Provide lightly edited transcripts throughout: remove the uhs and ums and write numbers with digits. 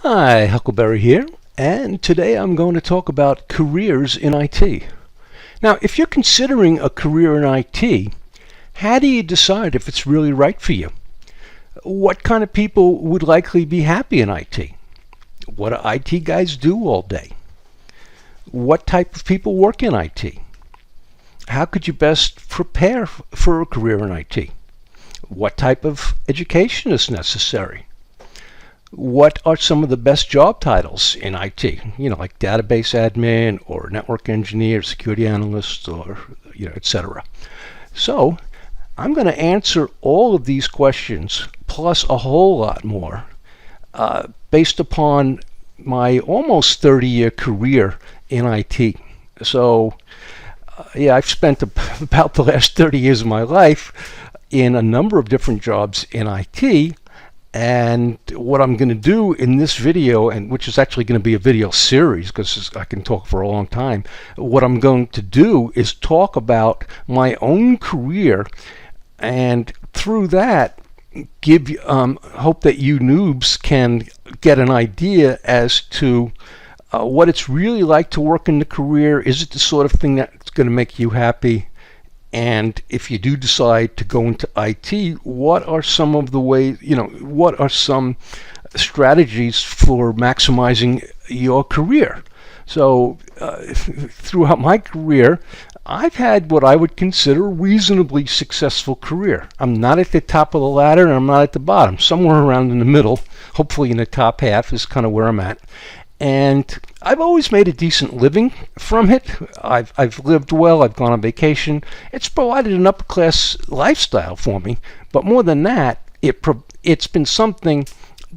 Hi, Huckleberry here, and today I'm going to talk about careers in IT. Now, if you're considering a career in IT, how do you decide if it's really right for you? What kind of people would likely be happy in IT? What do IT guys do all day? What type of people work in IT? How could you best prepare for a career in IT? What type of education is necessary? What are some of the best job titles in IT? Like database admin or network engineer, security analyst, or etc. So I'm going to answer all of these questions plus a whole lot more based upon my almost 30-year career in IT. So I've spent about the last 30 years of my life in a number of different jobs in IT. And what I'm going to do in this video, and which is actually going to be a video series because I can talk for a long time, what I'm going to do is talk about my own career, and through that give hope that you noobs can get an idea as to what it's really like to work in the career. Is it the sort of thing that's going to make you happy? And if you do decide to go into IT, what are some of the ways, what are some strategies for maximizing your career? So throughout my career, I've had what I would consider a reasonably successful career. I'm not at the top of the ladder and I'm not at the bottom. Somewhere around in the middle, hopefully in the top half is kind of where I'm at. And I've always made a decent living from it. I've lived well. I've gone on vacation. It's provided an upper class lifestyle for me. But more than that, it's been something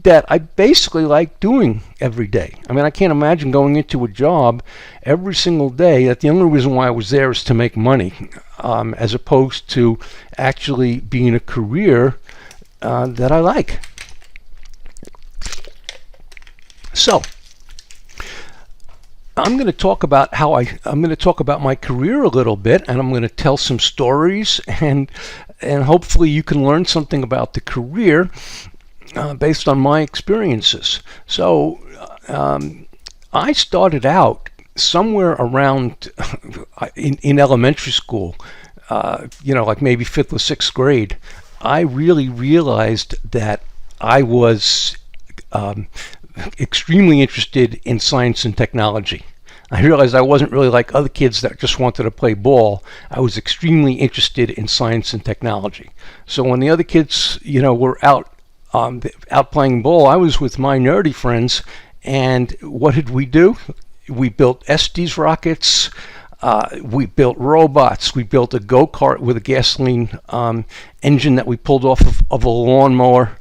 that I basically like doing every day. I mean, I can't imagine going into a job every single day that the only reason why I was there is to make money, as opposed to actually being a career that I like. So I'm going to talk about my career a little bit, and I'm going to tell some stories, and hopefully you can learn something about the career based on my experiences. So I started out somewhere around in elementary school, like maybe 5th or 6th grade. I really realized that I was extremely interested in science and technology. I realized I wasn't really like other kids that just wanted to play ball. I was extremely interested in science and technology. So when the other kids, were out playing ball, I was with my nerdy friends, and what did we do? We built Estes rockets. We built robots. We built a go-kart with a gasoline engine that we pulled off of a lawnmower.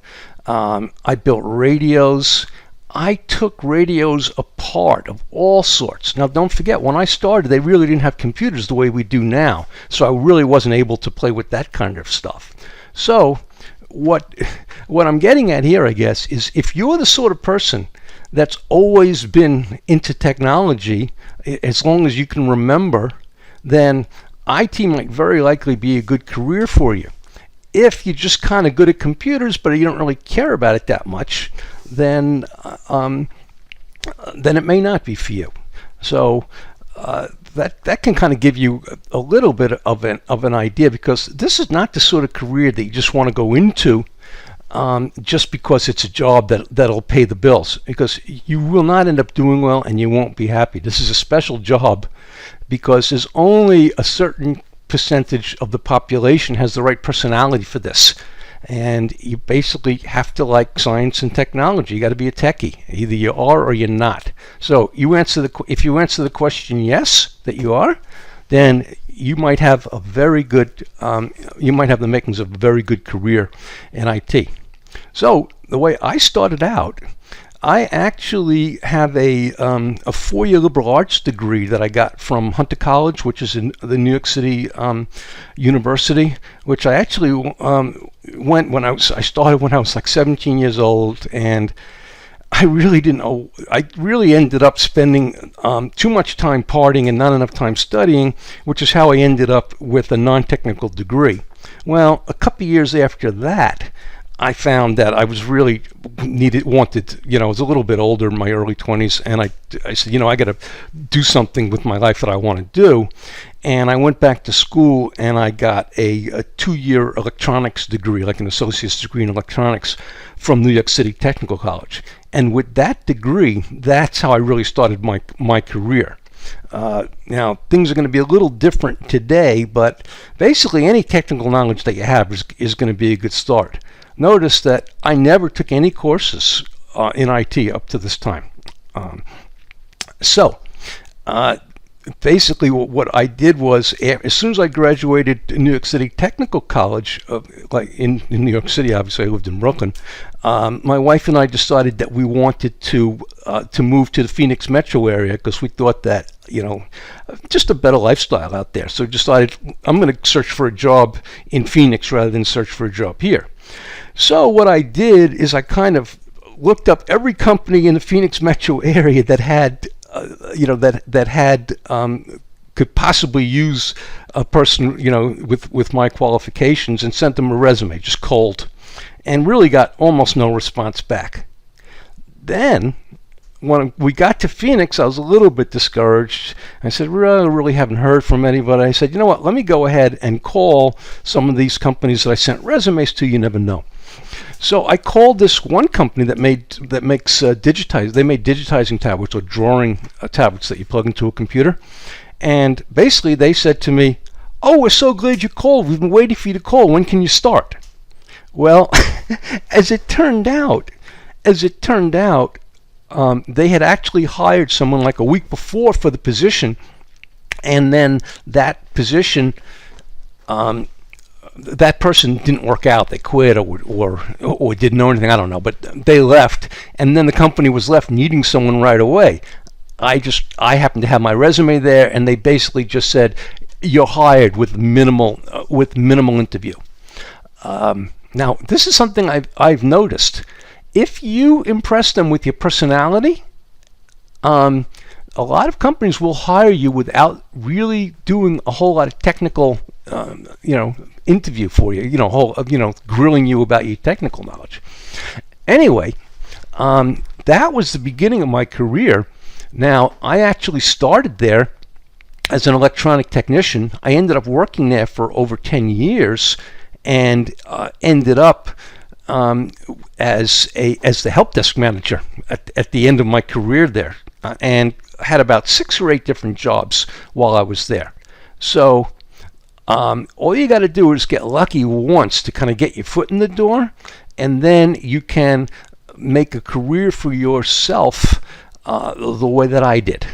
I built radios. I took radios apart of all sorts. Now, don't forget, when I started, they really didn't have computers the way we do now, so I really wasn't able to play with that kind of stuff. So what I'm getting at here, I guess, is if you're the sort of person that's always been into technology, as long as you can remember, then IT might very likely be a good career for you. If you're just kind of good at computers, but you don't really care about it that much, then it may not be for you. So that can kind of give you a little bit of an idea, because this is not the sort of career that you just want to go into just because it's a job that'll pay the bills, because you will not end up doing well and you won't be happy. This is a special job because there's only a certain percentage of the population has the right personality for this. And you basically have to like science and technology. You got to be a techie. Either you are or you're not. So if you answer the question yes, that you are, then you might have a very good, you might have the makings of a very good career in IT. So the way I started out, I actually have a 4-year liberal arts degree that I got from Hunter College, which is in the New York City university, which I actually went when I started when I was like 17 years old, and I really didn't know. I really ended up spending too much time partying and not enough time studying, which is how I ended up with a non-technical degree. Well, a couple years after that, I found that I was really wanted, I was a little bit older in my early 20s, and I said, I got to do something with my life that I want to do. And I went back to school and I got a 2-year electronics degree, like an associate's degree in electronics from New York City Technical College. And with that degree, that's how I really started my career. Now, things are going to be a little different today, but basically any technical knowledge that you have is going to be a good start. Notice that I never took any courses in IT up to this time. Basically what I did was, as soon as I graduated New York City Technical College, like in New York City, obviously I lived in Brooklyn, my wife and I decided that we wanted to move to the Phoenix metro area because we thought that, just a better lifestyle out there. So decided I'm going to search for a job in Phoenix rather than search for a job here. So what I did is I kind of looked up every company in the Phoenix metro area that had could possibly use a person, with my qualifications, and sent them a resume, just cold, and really got almost no response back. Then, when we got to Phoenix, I was a little bit discouraged. I said, really haven't heard from anybody. I said, you know what, let me go ahead and call some of these companies that I sent resumes to. You never know. So I called this one company that makes digitize. They made digitizing tablets, or drawing tablets that you plug into a computer. And basically they said to me, "Oh, we're so glad you called. We've been waiting for you to call. When can you start?" Well, as it turned out, they had actually hired someone like a week before for the position, and then that position. That person didn't work out. They quit or didn't know anything. I don't know, but they left, and then the company was left needing someone right away. I happened to have my resume there, and they basically just said, "You're hired with minimal interview." Now, this is something I've noticed. If you impress them with your personality, a lot of companies will hire you without really doing a whole lot of technical, interview for you, grilling you about your technical knowledge. Anyway, that was the beginning of my career. Now, I actually started there as an electronic technician. I ended up working there for over 10 years and ended up as the help desk manager at the end of my career there, and had about 6 or 8 different jobs while I was there. So all you got to do is get lucky once to kind of get your foot in the door, and then you can make a career for yourself the way that I did.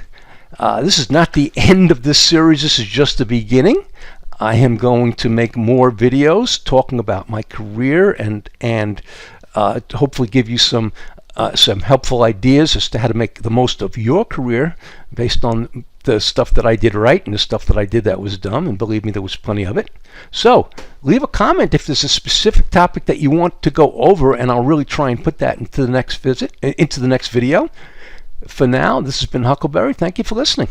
This is not the end of this series. This is just the beginning. I am going to make more videos talking about my career and hopefully give you some helpful ideas as to how to make the most of your career based on the stuff that I did right and the stuff that I did that was dumb, and believe me, there was plenty of it. So leave a comment if there's a specific topic that you want to go over, and I'll really try and put that into the next video. For now, this has been Huckleberry. Thank you for listening.